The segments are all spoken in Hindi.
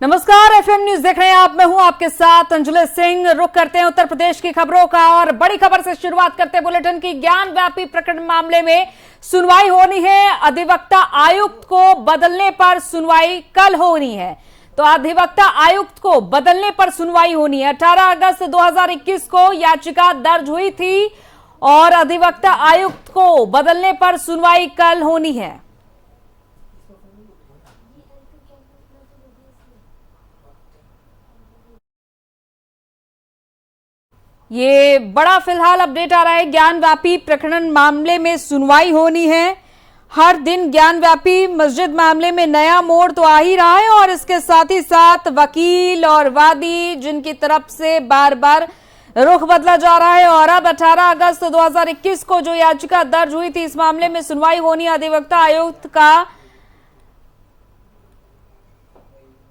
नमस्कार, एफएम न्यूज देख रहे हैं आप। मैं हूं आपके साथ अंजुल सिंह। रुख करते हैं उत्तर प्रदेश की खबरों का और बड़ी खबर से शुरुआत करते हैं बुलेटिन की। ज्ञान व्यापी प्रकरण मामले में सुनवाई होनी है। अधिवक्ता आयुक्त को बदलने पर सुनवाई कल होनी है। तो अधिवक्ता आयुक्त को बदलने पर सुनवाई होनी है। 18 अगस्त 2021 को याचिका दर्ज हुई थी और अधिवक्ता आयुक्त को बदलने पर सुनवाई कल होनी है। ये बड़ा फिलहाल अपडेट आ रहा है। ज्ञान व्यापी प्रकरण मामले में सुनवाई होनी है। हर दिन ज्ञान व्यापी मस्जिद मामले में नया मोड़ तो आ ही रहा है और इसके साथ ही साथ वकील और वादी जिनकी तरफ से बार बार रुख बदला जा रहा है। और अब 18 अगस्त 2021 को जो याचिका दर्ज हुई थी, इस मामले में सुनवाई होनी है। अधिवक्ता आयुक्त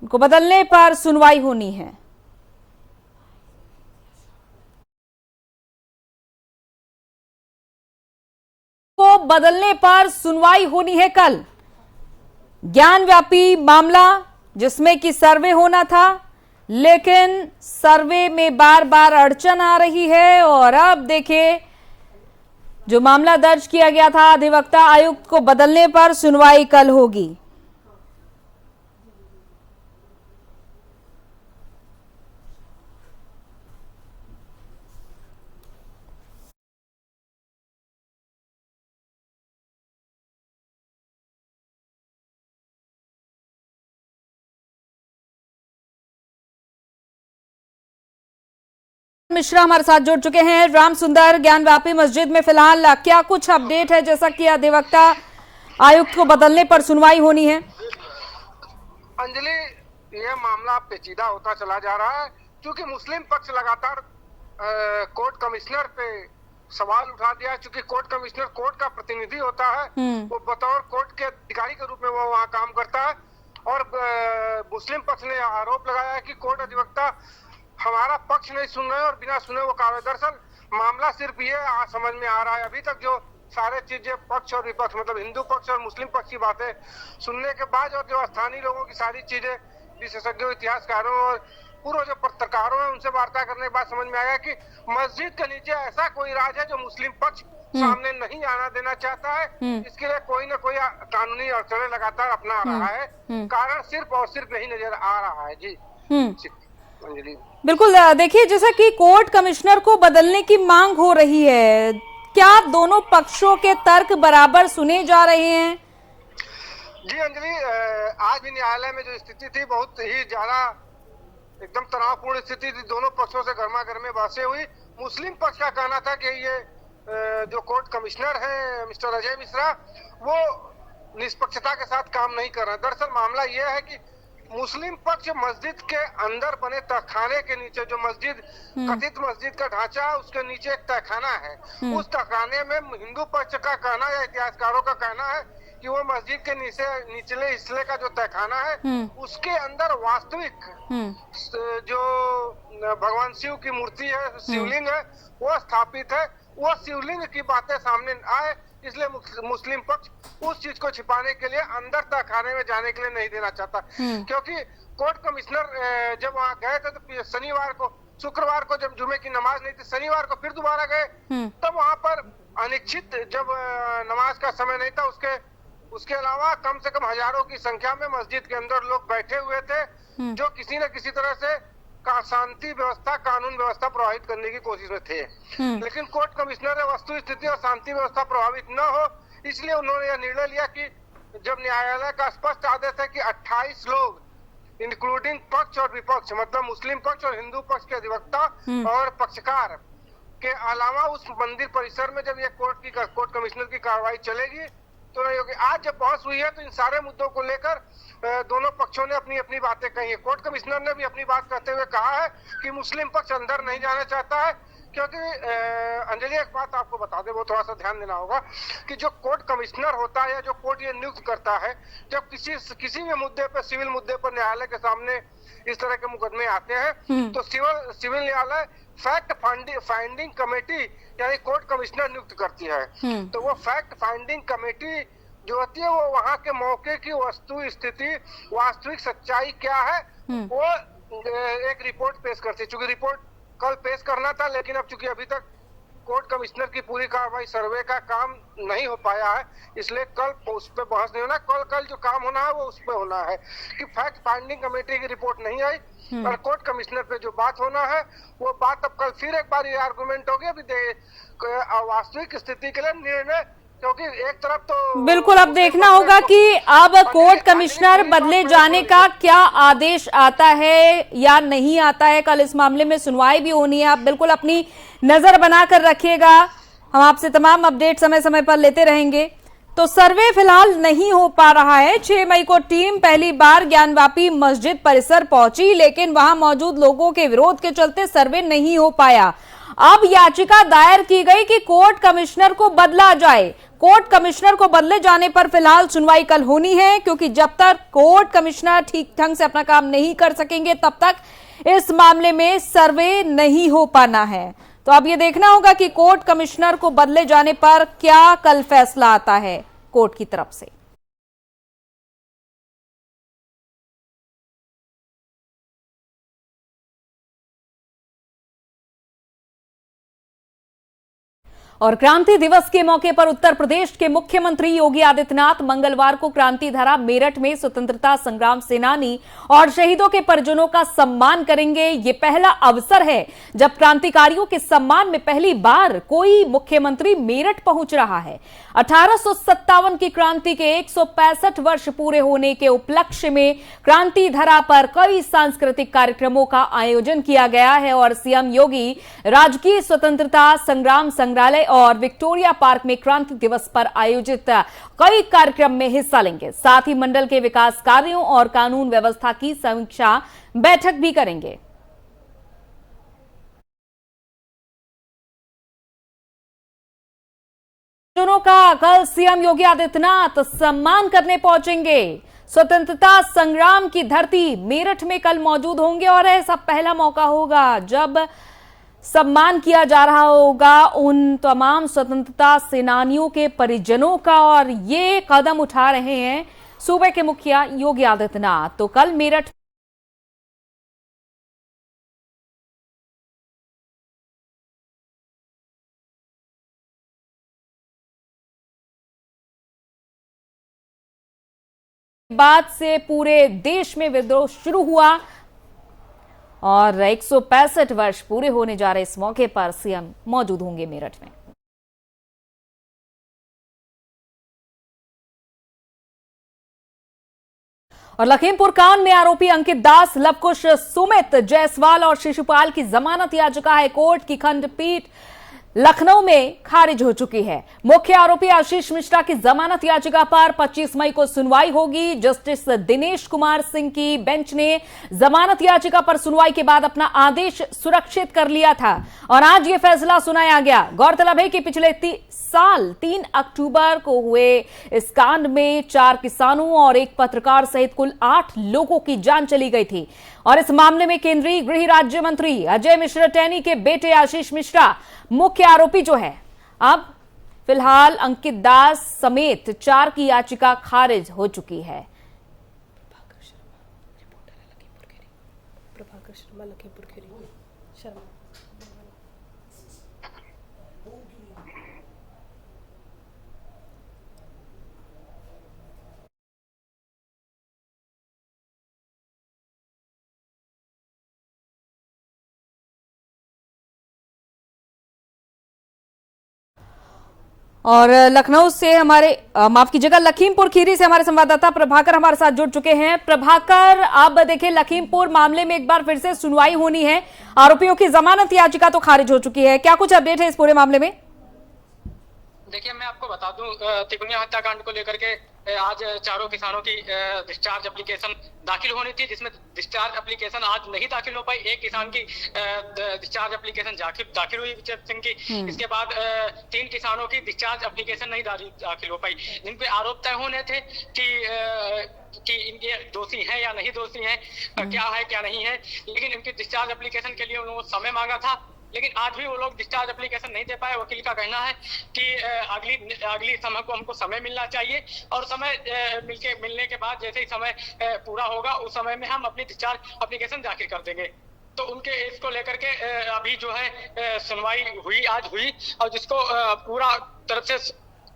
को बदलने पर सुनवाई होनी है। को बदलने पर सुनवाई होनी है कल। ज्ञान व्यापी मामला जिसमें कि सर्वे होना था, लेकिन सर्वे में बार बार अड़चन आ रही है। और अब देखिए, जो मामला दर्ज किया गया था अधिवक्ता आयुक्त को बदलने पर सुनवाई कल होगी। मिश्रा हमारे साथ जुड़ चुके हैं। राम सुंदर, ज्ञान व्यापी मस्जिद में फिलहाल क्या कुछ अपडेट है, जैसा कि अधिवक्ता आयुक्त को बदलने पर सुनवाई होनी है? अंजलि, यह मामला पेचीदा होता चला जा रहा है क्योंकि मुस्लिम पक्ष लगातार कोर्ट कमिश्नर पे सवाल उठा दिया है। चूंकि कोर्ट कमिश्नर कोर्ट का प्रतिनिधि होता है, वो बतौर कोर्ट के अधिकारी के रूप में वो वहाँ काम करता है। और मुस्लिम पक्ष ने आरोप लगाया है कि कोर्ट अधिवक्ता हमारा पक्ष नहीं सुन रहे और बिना सुने वो कार्य। दरअसल मामला सिर्फ ये समझ में आ रहा है अभी तक, जो सारे चीजें पक्ष और विपक्ष मतलब हिंदू पक्ष और मुस्लिम पक्ष की बातें सुनने के बाद और जो स्थानीय लोगों की सारी चीजें, विशेषज्ञों, इतिहासकारों और पूर्व जो पत्रकारों हैं उनसे वार्ता करने के बाद समझ में आया कि मस्जिद के नीचे ऐसा कोई राज है जो मुस्लिम पक्ष सामने नहीं आना देना चाहता है। इसके लिए कोई ना कोई कानूनी अड़चने लगातार अपना रहा है। कारण सिर्फ और सिर्फ नहीं नजर आ रहा है। जी अंजलि, बिल्कुल। देखिए, जैसा कि कोर्ट कमिश्नर को बदलने की मांग हो रही है, क्या दोनों पक्षों के तर्क बराबर सुने जा रहे हैं? जी अंजलि, आज भी न्यायालय में जो स्थिति थी बहुत ही ज्यादा एकदम तनावपूर्ण स्थिति थी। दोनों पक्षों से गर्मा गर्मी बहसें हुई। मुस्लिम पक्ष का कहना था कि ये जो कोर्ट कमिश्नर है मिस्टर अजय मिश्रा, वो निष्पक्षता के साथ काम नहीं कर रहे। दरअसल मामला ये है कि मुस्लिम पक्ष मस्जिद के अंदर बने तहखाने के नीचे, जो मस्जिद कथित मस्जिद का ढांचा है उसके नीचे एक तहखाना है। उस तहखाने में हिंदू पक्ष का कहना या इतिहासकारों का कहना है कि वो मस्जिद के निचले हिस्से का जो तहखाना है उसके अंदर वास्तविक जो भगवान शिव की मूर्ति है, शिवलिंग है, वो स्थापित है। वो शिवलिंग की बातें सामने आए, इसलिए मुस्लिम पक्ष उस चीज को छिपाने के लिए अंदर तहखाने में जाने के लिए नहीं देना चाहता। क्योंकि कोर्ट कमिश्नर जब वहाँ गए थे तो शनिवार को, शुक्रवार को जब जुमे की नमाज नहीं थी, शनिवार को फिर दोबारा गए, तब वहाँ पर अनिश्चित जब नमाज का समय नहीं था, उसके अलावा कम से कम हजारों की संख्या में मस्जिद के अंदर लोग बैठे हुए थे जो किसी न किसी तरह से शांति व्यवस्था, कानून व्यवस्था प्रभावित करने की कोशिश में थे। लेकिन कोर्ट कमिश्नर ने वस्तु स्थिति और शांति व्यवस्था प्रभावित न हो, इसलिए उन्होंने यह निर्णय लिया कि जब न्यायालय का स्पष्ट आदेश है कि 28 लोग इंक्लूडिंग पक्ष और विपक्ष मतलब मुस्लिम पक्ष और हिंदू पक्ष के अधिवक्ता और पक्षकार के अलावा उस मंदिर परिसर में जब ये कोर्ट कमिश्नर की कार्रवाई चलेगी तो नहीं होगी। आज जब बहस हुई है तो इन सारे मुद्दों को लेकर दोनों पक्षों ने अपनी अपनी बातें कही है। कोर्ट कमिश्नर ने भी अपनी बात कहते हुए कहा है कि मुस्लिम पक्ष अंदर नहीं जाना चाहता है, क्योंकि अंजलि एक बात आपको बता दे, वो थोड़ा सा ध्यान देना होगा कि जो कोर्ट कमिश्नर होता है या जो कोर्ट ये नियुक्त करता है, जब किसी भी मुद्दे पर, सिविल मुद्दे पर न्यायालय के सामने इस तरह के मुकदमे आते हैं तो सिविल न्यायालय फैक्ट फाइंडिंग कमेटी यानी कोर्ट कमिश्नर नियुक्त करती है। तो वो फैक्ट फाइंडिंग कमेटी जो होती है वो वहाँ के मौके की वस्तु स्थिति, वास्तविक सच्चाई क्या है वो एक रिपोर्ट पेश करती। चूंकि रिपोर्ट कल पेश करना था, लेकिन अब चूंकि अभी तक कोर्ट कमिश्नर की पूरी कार्रवाई, सर्वे का काम नहीं हो पाया है, इसलिए कल उस पर बहस नहीं होना। कल जो काम होना है वो उस पर होना है कि फैक्ट फाइंडिंग कमेटी की रिपोर्ट नहीं आई और कोर्ट कमिश्नर पे जो बात होना है वो बात अब कल फिर एक बार ये आर्गुमेंट होगी। अभी वास्तविक स्थिति के लिए निर्णय, क्योंकि एक तरफ तो बिल्कुल अब देखना होगा कि अब कोर्ट कमिश्नर बदले जाने का क्या आदेश आता है या नहीं आता है। कल इस मामले में सुनवाई भी होनी है। आप बिल्कुल अपनी नजर बनाकर रखिएगा, हम आपसे तमाम अपडेट समय समय पर लेते रहेंगे। तो सर्वे फिलहाल नहीं हो पा रहा है। 6 मई को टीम पहली बार ज्ञानवापी मस्जिद परिसर पहुंची, लेकिन वहां मौजूद लोगों के विरोध के चलते सर्वे नहीं हो पाया। अब याचिका दायर की गई कि कोर्ट कमिश्नर को बदला जाए। कोर्ट कमिश्नर को बदले जाने पर फिलहाल सुनवाई कल होनी है, क्योंकि जब तक कोर्ट कमिश्नर ठीक ढंग से अपना काम नहीं कर सकेंगे तब तक इस मामले में सर्वे नहीं हो पाना है। तो अब ये देखना होगा कि कोर्ट कमिश्नर को बदले जाने पर क्या कल फैसला आता है कोर्ट की तरफ से। और क्रांति दिवस के मौके पर उत्तर प्रदेश के मुख्यमंत्री योगी आदित्यनाथ मंगलवार को क्रांति धरा मेरठ में स्वतंत्रता संग्राम सेनानी और शहीदों के परिजनों का सम्मान करेंगे। ये पहला अवसर है जब क्रांतिकारियों के सम्मान में पहली बार कोई मुख्यमंत्री मेरठ पहुंच रहा है। 1857 की क्रांति के 165 वर्ष पूरे होने के उपलक्ष्य में क्रांति धरा पर कई सांस्कृतिक कार्यक्रमों का आयोजन किया गया है और सीएम योगी राजकीय स्वतंत्रता संग्राम संग्रहालय और विक्टोरिया पार्क में क्रांति दिवस पर आयोजित कई कार्यक्रम में हिस्सा लेंगे। साथ ही मंडल के विकास कार्यों और कानून व्यवस्था की समीक्षा बैठक भी करेंगे। का कल सीएम योगी आदित्यनाथ सम्मान करने पहुंचेंगे। स्वतंत्रता संग्राम की धरती मेरठ में कल मौजूद होंगे और ऐसा पहला मौका होगा जब सम्मान किया जा रहा होगा उन तमाम स्वतंत्रता सेनानियों के परिजनों का, और ये कदम उठा रहे हैं सूबे के मुखिया योगी आदित्यनाथ। तो कल मेरठ बाद से पूरे देश में विद्रोह शुरू हुआ और 165 वर्ष पूरे होने जा रहे इस मौके पर सीएम मौजूद होंगे मेरठ में। और लखीमपुर कांड में आरोपी अंकित दास, लवकुश, सुमित जायसवाल और शिशुपाल की जमानत याचिका हाईकोर्ट की खंडपीठ लखनऊ में खारिज हो चुकी है। मुख्य आरोपी आशीष मिश्रा की जमानत याचिका पर 25 मई को सुनवाई होगी। जस्टिस दिनेश कुमार सिंह की बेंच ने जमानत याचिका पर सुनवाई के बाद अपना आदेश सुरक्षित कर लिया था और आज यह फैसला सुनाया गया। गौरतलब है कि पिछले साल 3 अक्टूबर को हुए इस कांड में 4 किसानों और एक पत्रकार सहित कुल 8 लोगों की जान चली गई थी और इस मामले में केंद्रीय गृह राज्य मंत्री अजय मिश्रा टेनी के बेटे आशीष मिश्रा मुख्य आरोपी जो है। अब फिलहाल अंकित दास समेत 4 की याचिका खारिज हो चुकी है। प्रभाकर शर्मा लखीमपुर खीरी शर्मा। और लखनऊ से हमारे माफ कीजिएगा लखीमपुर खीरी से हमारे संवाददाता प्रभाकर हमारे साथ जुड़ चुके हैं। प्रभाकर, अब देखिए लखीमपुर मामले में एक बार फिर से सुनवाई होनी है। आरोपियों की जमानत याचिका तो खारिज हो चुकी है, क्या कुछ अपडेट है इस पूरे मामले में? देखिए मैं आपको बता दूं, तिकोनिया हत्याकांड को लेकर के आज चारों किसानों की डिस्चार्ज एप्लीकेशन दाखिल होनी थी, जिसमें डिस्चार्ज एप्लीकेशन आज नहीं दाखिल हो पाई। एक किसान की डिस्चार्ज एप्लीकेशन दाखिल हुई विजय सिंह की। इसके बाद 3 किसानों की डिस्चार्ज एप्लीकेशन नहीं दाखिल हो पाई, जिन पे आरोप तय होने थे कि इनके दोषी हैं या नहीं दोषी हैं, क्या है क्या नहीं है। लेकिन इनकी डिस्चार्ज एप्लीकेशन के लिए उन्होंने समय मांगा था लेकिन आज भी वो लोग डिस्चार्ज एप्लीकेशन नहीं दे पाए। वकील का कहना है कि अगली समय को हमको समय मिलना चाहिए और समय मिलने के बाद जैसे ही समय पूरा होगा उस समय में हम अपनी डिस्चार्ज एप्लीकेशन दाखिल कर देंगे। तो उनके इसको लेकर के अभी जो है सुनवाई हुई, आज हुई, और जिसको पूरा तरफ से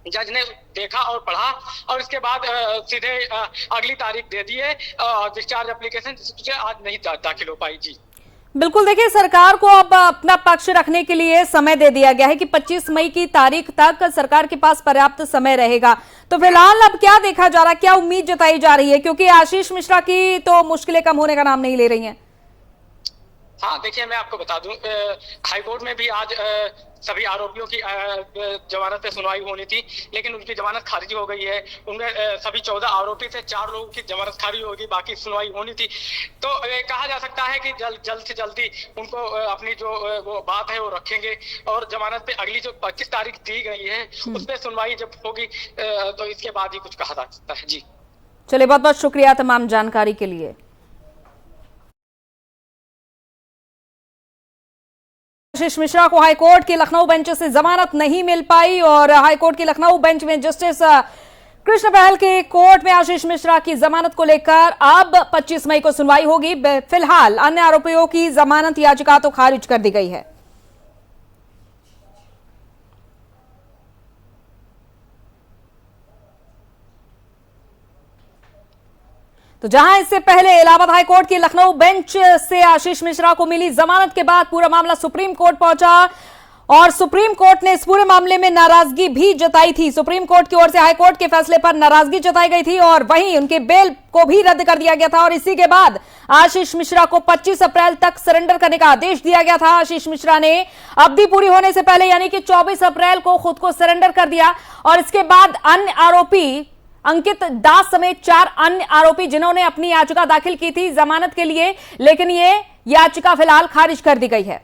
जज ने देखा और पढ़ा और इसके बाद सीधे अगली तारीख दे दी है डिस्चार्ज एप्लीकेशन, जिससे आज नहीं दाखिल हो पाई। जी बिल्कुल, देखिए सरकार को अब अपना पक्ष रखने के लिए समय दे दिया गया है कि 25 मई की तारीख तक सरकार के पास पर्याप्त समय रहेगा। तो फिलहाल अब क्या देखा जा रहा है, क्या उम्मीद जताई जा रही है, क्योंकि आशीष मिश्रा की तो मुश्किलें कम होने का नाम नहीं ले रही हैं। हाँ देखिए, मैं आपको बता दूं, हाईकोर्ट में भी आज सभी आरोपियों की जमानत पे सुनवाई होनी थी, लेकिन उनकी जमानत खारिज हो गई है। उनमें सभी 14 आरोपी थे, 4 लोगों की जमानत खारिज होगी, बाकी सुनवाई होनी थी। तो कहा जा सकता है कि जल्द से जल्दी उनको अपनी जो वो बात है वो रखेंगे और जमानत पे अगली जो 25 तारीख दी गई है उस पर सुनवाई जब होगी तो इसके बाद ही कुछ कहा जा सकता है। जी चलिए, बहुत बहुत शुक्रिया तमाम जानकारी के लिए। आशीष मिश्रा को हाईकोर्ट के लखनऊ बेंच से जमानत नहीं मिल पाई और हाईकोर्ट के लखनऊ बेंच में जस्टिस कृष्ण बहल के कोर्ट में आशीष मिश्रा की जमानत को लेकर अब 25 मई को सुनवाई होगी। फिलहाल अन्य आरोपियों की जमानत याचिका तो खारिज कर दी गई है। तो जहां इससे पहले इलाहाबाद हाईकोर्ट की लखनऊ बेंच से आशीष मिश्रा को मिली जमानत के बाद पूरा मामला सुप्रीम कोर्ट पहुंचा और सुप्रीम कोर्ट ने इस पूरे मामले में नाराजगी भी जताई थी। सुप्रीम कोर्ट की ओर से हाईकोर्ट के फैसले पर नाराजगी जताई गई थी और वहीं उनके बेल को भी रद्द कर दिया गया था और इसी के बाद आशीष मिश्रा को 25 अप्रैल तक सरेंडर करने का आदेश दिया गया था। आशीष मिश्रा ने अवधि पूरी होने से पहले यानी कि 24 अप्रैल को खुद को सरेंडर कर दिया और इसके बाद अन्य आरोपी अंकित दास समेत 4 अन्य आरोपी जिन्होंने अपनी याचिका दाखिल की थी जमानत के लिए, लेकिन ये याचिका फिलहाल खारिज कर दी गई है।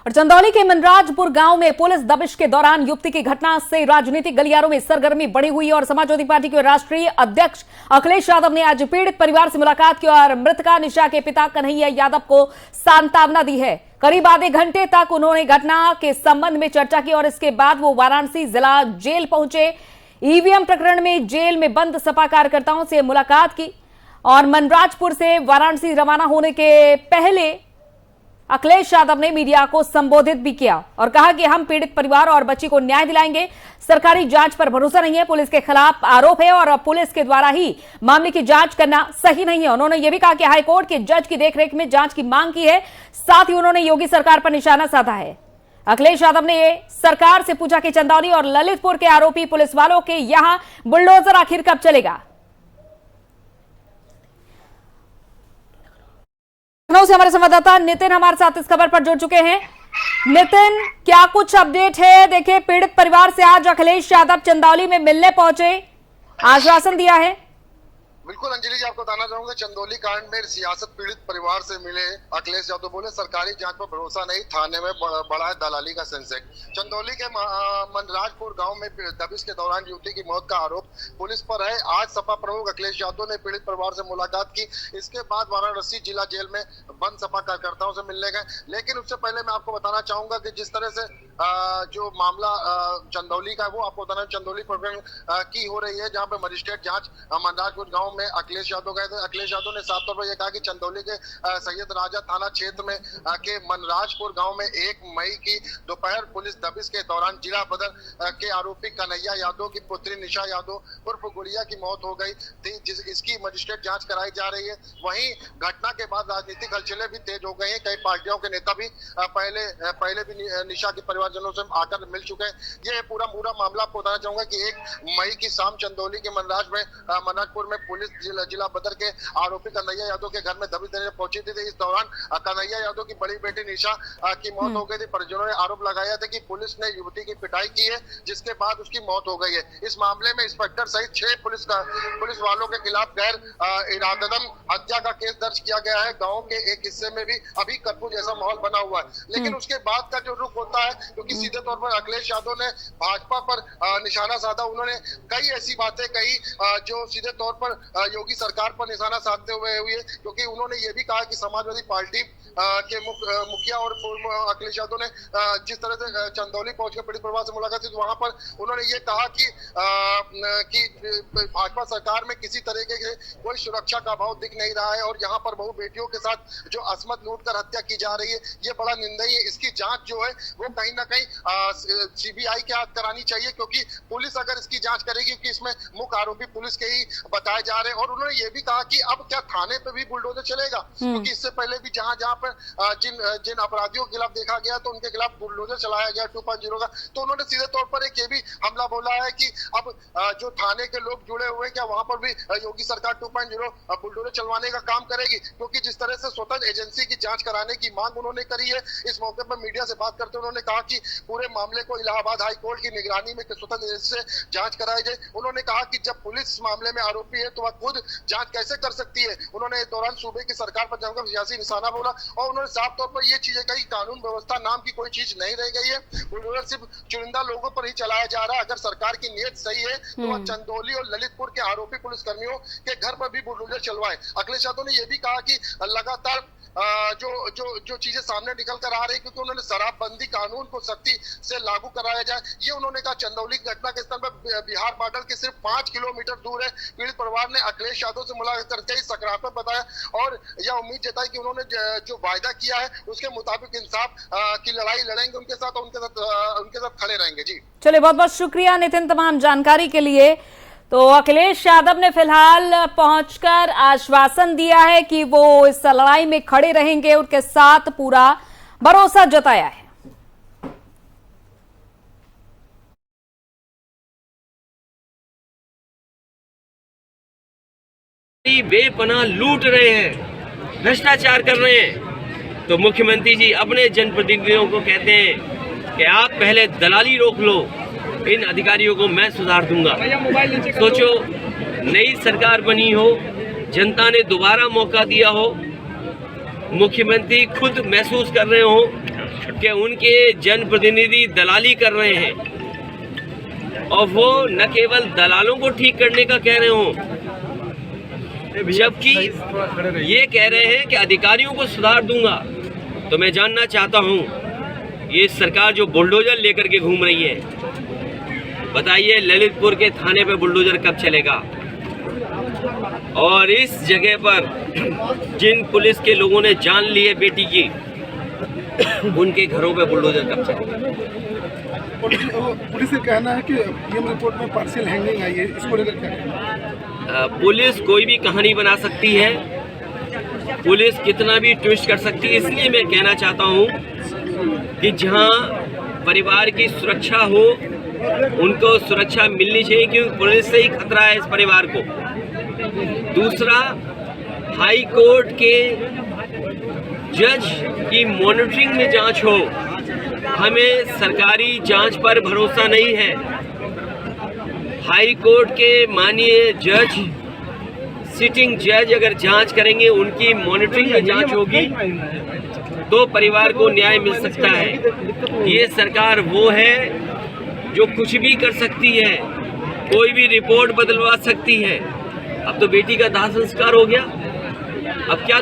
और चंदौली के मनराजपुर गांव में पुलिस दबिश के दौरान युवती की घटना से राजनीतिक गलियारों में सरगर्मी बढ़ी हुई और समाजवादी पार्टी के राष्ट्रीय अध्यक्ष अखिलेश यादव ने आज पीड़ित परिवार से मुलाकात की और मृतका निशा के पिता कन्हैया यादव को सांत्वना दी है। करीब आधे घंटे तक उन्होंने घटना के संबंध में चर्चा की और इसके बाद वो वाराणसी जिला जेल पहुंचे। ईवीएम प्रकरण में जेल में बंद सपा कार्यकर्ताओं से मुलाकात की और मनराजपुर से वाराणसी रवाना होने के पहले अखिलेश यादव ने मीडिया को संबोधित भी किया और कहा कि हम पीड़ित परिवार और बच्ची को न्याय दिलाएंगे। सरकारी जांच पर भरोसा नहीं है, पुलिस के खिलाफ आरोप है और पुलिस के द्वारा ही मामले की जांच करना सही नहीं है। उन्होंने यह भी कहा कि हाईकोर्ट के जज की देखरेख में जांच की मांग की है। साथ ही उन्होंने योगी सरकार पर निशाना साधा है। अखिलेश यादव ने सरकार से पूछा कि चंदौली और ललितपुर के आरोपी पुलिस वालों के यहां बुलडोजर आखिर कब चलेगा। लखनऊ से हमारे संवाददाता नितिन हमारे साथ इस खबर पर जुड़ चुके हैं। नितिन, क्या कुछ अपडेट है? देखिए, पीड़ित परिवार से आज अखिलेश यादव चंदौली में मिलने पहुंचे, आश्वासन दिया है। बिल्कुल अंजलि जी, आपको बताना चाहूंगा, चंदौली कांड में सियासत पीड़ित परिवार से मिले अखिलेश यादव बोले सरकारी जांच पर भरोसा नहीं, थाने में बढ़ा है दलाली का सेंसेक्स। चंदौली के मनराजपुर गांव में दबिश के दौरान युवती की मौत का आरोप पुलिस पर है। आज सपा प्रमुख अखिलेश यादव ने पीड़ित परिवार से मुलाकात की। इसके बाद वाराणसी जिला जेल में बंद सपा कार्यकर्ताओं से मिलने गए। लेकिन उससे पहले मैं आपको बताना चाहूंगा कि जिस तरह से जो मामला चंदौली का है वो आपको बताना, चंदौली प्रकरण की हो रही है जहाँ पे मजिस्ट्रेट जांच मनराजपुर गाँव में अखिलेश यादव गए थे। अखिलेश यादव ने साफ तौर पर यह कहा कि चंदौली के सैयद राजा थाना क्षेत्र में के मनराजपुर गांव में 1 मई की दोपहर पुलिस दबिश के दौरान जिला बदर के आरोपी कन्हैया यादव की पुत्री निशा यादव उर्फ गुड़िया की मौत हो गई थी, इसकी मजिस्ट्रेट जांच कराई जा रही है। वहीं घटना के बाद राजनीतिक हलचलें भी तेज हो गई हैं। कई पार्टियों के नेता भी पहले भी निशा के परिवारजनों से आकर मिल चुके हैं। ये पूरा मामला आपको बताना चाहूंगा कि 1 मई की शाम चंदौली के मनराजपुर में पुलिस जिला बदर के आरोपी कन्हैया यादव के घर में दबिश देने पहुंची थी। इस दौरान कन्हैया यादव की बड़ी बेटी निशा की मौत हो गई थी। परिजनों ने आरोप लगाया था कि पुलिस ने युवती की पिटाई की है, जिसके बाद उसकी मौत हो गई है। इस मामले में इंस्पेक्टर सहित 6 पुलिस वालों के खिलाफ गैर इरादतन हत्या का केस दर्ज किया गया है। गाँव के एक हिस्से में भी अभी कर्फ्यू जैसा माहौल बना हुआ है, लेकिन उसके बाद का जो रुख होता है क्योंकि सीधे तौर पर अखिलेश यादव ने भाजपा पर निशाना साधा। उन्होंने कई ऐसी बातें कही जो सीधे तौर पर योगी सरकार पर निशाना साधते हुए, क्योंकि उन्होंने ये भी कहा कि समाजवादी पार्टी के मुखिया और अखिलेश यादव ने जिस तरह से चंदौली पहुंचकर पीड़ित परिवार से मुलाकात की, तो वहां पर उन्होंने ये कहा कि भाजपा सरकार में किसी तरीके के कोई सुरक्षा का अभाव दिख नहीं रहा है और यहाँ पर बहु बेटियों के साथ जो असमत लूट कर हत्या की जा रही है, ये बड़ा निंदनीय है। इसकी जांच जो है वो कहीं ना कहीं सीबीआई के हाथ करानी चाहिए, क्योंकि पुलिस अगर इसकी जांच करेगी, कि इसमें मुख्य आरोपी पुलिस के ही बताए जा रहे हैं। और उन्होंने ये भी कहा कि अब क्या थाने पे भी बुलडोजर चलेगा, क्योंकि इससे पहले भी जहां पर जिन अपराधियों के खिलाफ देखा गया तो उनके खिलाफ बुलडोजर चलाया गया 2.0 का। तो उन्होंने सीधे तौर पर एक ये भी हमला बोला है कि अब जो थाने के लोग जुड़े हुए हैं, क्या वहां पर भी योगी सरकार 2.0 बुलडोजर चलवाने का काम करेगी, क्योंकि जिस तरह से स्वतंत्र एजेंसी की जांच कराने की मांग उन्होंने करी है। इस मौके पर मीडिया से बात करते हुए उन्होंने कहा कि पूरे मामले को इलाहाबाद हाई कोर्ट की निगरानी में स्वतंत्र एजेंसी से जांच कराई जाए। उन्होंने कहा कि जब पुलिस इस मामले में आरोपी है तो वह खुद जांच कैसे कर सकती है। उन्होंने इस दौरान सूबे की सरकार पर जमकर सियासी निशाना बोला और उन्होंने साफ तौर पर ये चीजें कही, कानून व्यवस्था नाम की कोई चीज नहीं रह गई है। बुलडोजर सिर्फ चुनिंदा लोगों पर ही चलाया जा रहा है। अगर सरकार की नीयत सही है तो वह चंदौली और ललितपुर के आरोपी पुलिसकर्मियों के घर पर भी बुलडोजर चलवाए। अखिलेश यादव ने यह भी कहा कि लगातार जो चीजें सामने निकल कर आ रही, क्योंकि उन्होंने शराबबंदी कानून को सख्ती से लागू कराया जाए, ये उन्होंने कहा। चंदौली घटना के स्थल पर बिहार बॉर्डर के सिर्फ 5 किलोमीटर दूर है। पीड़ित परिवार ने अखिलेश यादव से मुलाकात करके ही सकारात्मक बताया और यह उम्मीद जताई कि उन्होंने जो वायदा किया है उसके मुताबिक इंसाफ की लड़ाई लड़ेंगे उनके साथ और उनके साथ खड़े रहेंगे। जी चलिए, बहुत बहुत शुक्रिया नितिन तमाम जानकारी के लिए। तो अखिलेश यादव ने फिलहाल पहुंचकर आश्वासन दिया है कि वो इस लड़ाई में खड़े रहेंगे, उनके साथ पूरा भरोसा जताया है। बेपनाह लूट रहे हैं, भ्रष्टाचार कर रहे हैं, तो मुख्यमंत्री जी अपने जनप्रतिनिधियों को कहते हैं कि आप पहले दलाली रोक लो, इन अधिकारियों को मैं सुधार दूंगा। सोचो, नई सरकार बनी हो, जनता ने दोबारा मौका दिया हो, मुख्यमंत्री खुद महसूस कर रहे हो कि उनके जनप्रतिनिधि दलाली कर रहे हैं और वो न केवल दलालों को ठीक करने का कह रहे हो, जबकि ये कह रहे हैं कि अधिकारियों को सुधार दूंगा। तो मैं जानना चाहता हूं, ये सरकार जो बुलडोजर लेकर के घूम रही है, बताइए ललितपुर के थाने पे बुलडोजर कब चलेगा? और इस जगह पर जिन पुलिस के लोगों ने जान ली है बेटी की, उनके घरों पे बुलडोजर कब चलेगा? पुलिस का कहना है कि पीएम रिपोर्ट में पार्शियल हैंगिंग आई है, इसको लेकर क्या कहना? पुलिस कोई भी कहानी बना सकती है, पुलिस कितना भी ट्विस्ट कर सकती है। इसलिए मैं कहना चाहता हूं कि जहां परिवार की सुरक्षा हो, उनको सुरक्षा मिलनी चाहिए, क्योंकि पुलिस से ही खतरा है इस परिवार को। दूसरा, हाई कोर्ट के जज की मॉनिटरिंग में जांच हो। हमें सरकारी जांच पर भरोसा नहीं है। हाई कोर्ट के माननीय जज, सिटिंग जज अगर जांच करेंगे, उनकी मॉनिटरिंग में जांच होगी, तो परिवार को न्याय मिल सकता है। ये सरकार वो है जो कुछ भी कर सकती है, कोई भी रिपोर्ट बदलवा सकती है। अब तो बेटी का दाह संस्कार हो गया, अब क्या?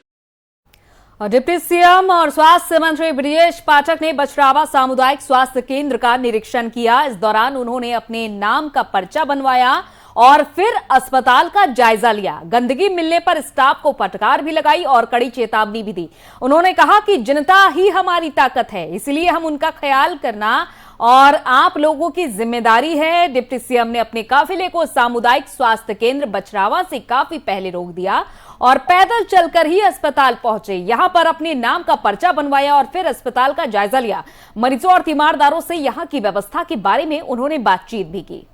और डिप्टी सीएम और स्वास्थ्य मंत्री ब्रिजेश पाठक ने बछरावा सामुदायिक स्वास्थ्य केंद्र का निरीक्षण किया। इस दौरान उन्होंने अपने नाम का पर्चा बनवाया और फिर अस्पताल का जायजा लिया। गंदगी मिलने पर स्टाफ को फटकार भी लगाई और कड़ी चेतावनी भी दी। उन्होंने कहा कि जनता ही हमारी ताकत है, इसलिए हम उनका ख्याल करना और आप लोगों की जिम्मेदारी है। डिप्टी सीएम ने अपने काफिले को सामुदायिक स्वास्थ्य केंद्र बछरावा से काफी पहले रोक दिया और पैदल चलकर ही अस्पताल पहुंचे। यहां पर अपने नाम का पर्चा बनवाया और फिर अस्पताल का जायजा लिया। मरीजों और तीमारदारों से यहां की व्यवस्था के बारे में उन्होंने बातचीत भी की।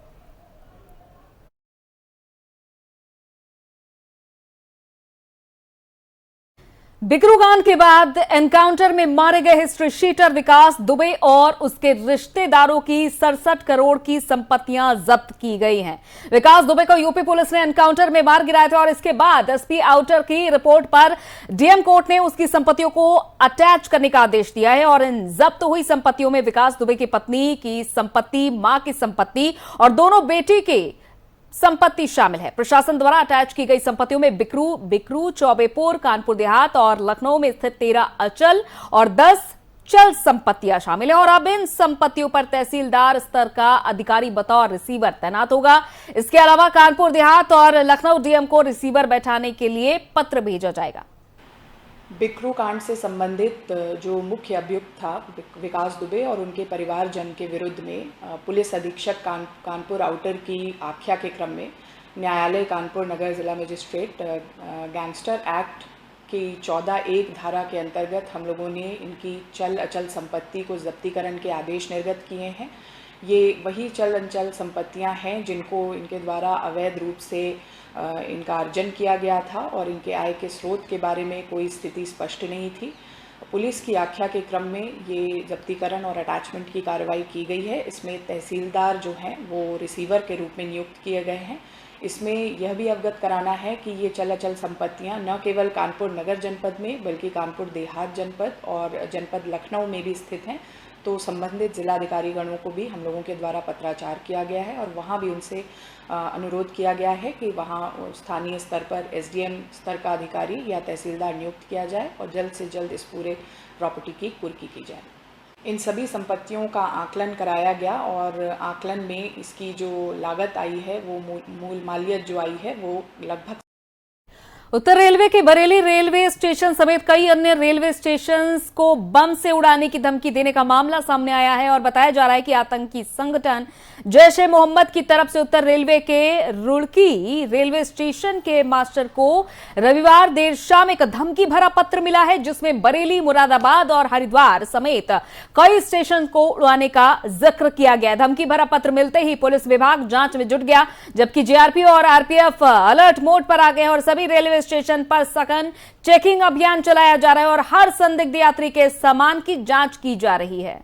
बिकरू कांड के बाद एनकाउंटर में मारे गए हिस्ट्री शीटर विकास दुबे और उसके रिश्तेदारों की 67 करोड़ की संपत्तियां जब्त की गई हैं। विकास दुबे को यूपी पुलिस ने एनकाउंटर में मार गिराया था और इसके बाद एसपी आउटर की रिपोर्ट पर डीएम कोर्ट ने उसकी संपत्तियों को अटैच करने का आदेश दिया है और इन जब्त हुई संपत्तियों में विकास दुबे की पत्नी की संपत्ति, मां की संपत्ति और दोनों बेटी के संपत्ति शामिल है। प्रशासन द्वारा अटैच की गई संपत्तियों में बिकरू, चौबेपुर, कानपुर देहात और लखनऊ में स्थित 13 अचल और 10 चल संपत्तियां शामिल है और अब इन संपत्तियों पर तहसीलदार स्तर का अधिकारी बतौर रिसीवर तैनात होगा। इसके अलावा कानपुर देहात और लखनऊ डीएम को रिसीवर बैठाने के लिए पत्र भेजा जाएगा। बिकरू कांड से संबंधित जो मुख्य अभियुक्त था विकास दुबे और उनके परिवारजन के विरुद्ध में पुलिस अधीक्षक कानपुर आउटर की आख्या के क्रम में न्यायालय कानपुर नगर जिला मजिस्ट्रेट गैंगस्टर एक्ट की 14(1) धारा के अंतर्गत हम लोगों ने इनकी चल अचल संपत्ति को जब्तीकरण के आदेश निर्गत किए हैं। ये वही चल अचल संपत्तियां हैं जिनको इनके द्वारा अवैध रूप से इनका अर्जन किया गया था और इनके आय के स्रोत के बारे में कोई स्थिति स्पष्ट नहीं थी। पुलिस की आख्या के क्रम में ये जब्तीकरण और अटैचमेंट की कार्रवाई की गई है। इसमें तहसीलदार जो हैं वो रिसीवर के रूप में नियुक्त किए गए हैं। इसमें यह भी अवगत कराना है कि ये चल अचल संपत्तियां न केवल कानपुर नगर जनपद में बल्कि कानपुर देहात जनपद और जनपद लखनऊ में भी स्थित हैं। तो संबंधित जिलाधिकारी गणों को भी हम लोगों के द्वारा पत्राचार किया गया है और वहाँ भी उनसे अनुरोध किया गया है कि वहाँ स्थानीय स्तर पर एसडीएम स्तर का अधिकारी या तहसीलदार नियुक्त किया जाए और जल्द से जल्द इस पूरे प्रॉपर्टी की कुर्की की जाए। इन सभी संपत्तियों का आकलन कराया गया और आकलन में इसकी जो लागत आई है वो मूल मालियत जो आई है वो लगभग उत्तर रेलवे के बरेली रेलवे स्टेशन समेत कई अन्य रेलवे स्टेशन को बम से उड़ाने की धमकी देने का मामला सामने आया है और बताया जा रहा है कि आतंकी संगठन जैश-ए मोहम्मद की तरफ से उत्तर रेलवे के रुड़की रेलवे स्टेशन के मास्टर को रविवार देर शाम एक धमकी भरा पत्र मिला है जिसमें बरेली, मुरादाबाद और हरिद्वार समेत कई स्टेशन को उड़ाने का जिक्र किया गया। धमकी भरा पत्र मिलते ही पुलिस विभाग जांच में जुट गया, जबकि जीआरपी और आरपीएफ अलर्ट मोड पर आ गए और सभी रेलवे स्टेशन पर सघन चेकिंग अभियान चलाया जा रहा है और हर संदिग्ध यात्री के सामान की जांच की जा रही है।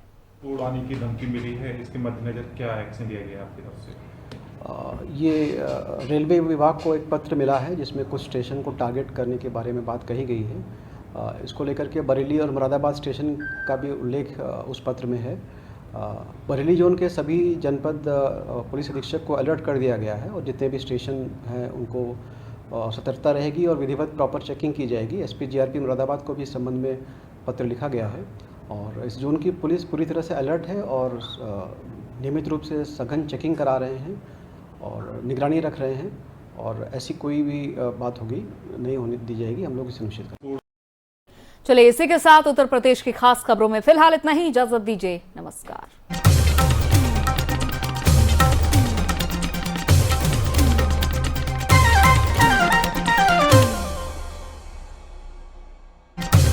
उड़ाने की धमकी मिली है, इसके मद्देनजर क्या एक्शन लिया गया आपकी तरफ से? ये रेलवे विभाग को एक पत्र मिला है जिसमें कुछ स्टेशन को टारगेट करने के बारे में बात कही गई है। इसको लेकर के बरेली और मुरादाबाद स्टेशन का भी उल्लेख उस पत्र में है। बरेली जोन के सभी जनपद पुलिस अधीक्षक को अलर्ट कर दिया गया है और जितने भी स्टेशन हैं उनको सतर्कता रहेगी और विधिवत प्रॉपर चेकिंग की जाएगी। एसपी जीआरपी मुरादाबाद को भी इस संबंध में पत्र लिखा गया है और इस जोन की पुलिस पूरी तरह से अलर्ट है और नियमित रूप से सघन चेकिंग करा रहे हैं और निगरानी रख रहे हैं और ऐसी कोई भी बात होगी नहीं होने दी जाएगी। हम लोग इसे सुनिश्चित करेंगे। चलिए, इसी के साथ उत्तर प्रदेश की खास खबरों में फिलहाल इतना ही। इजाजत दीजिए, नमस्कार।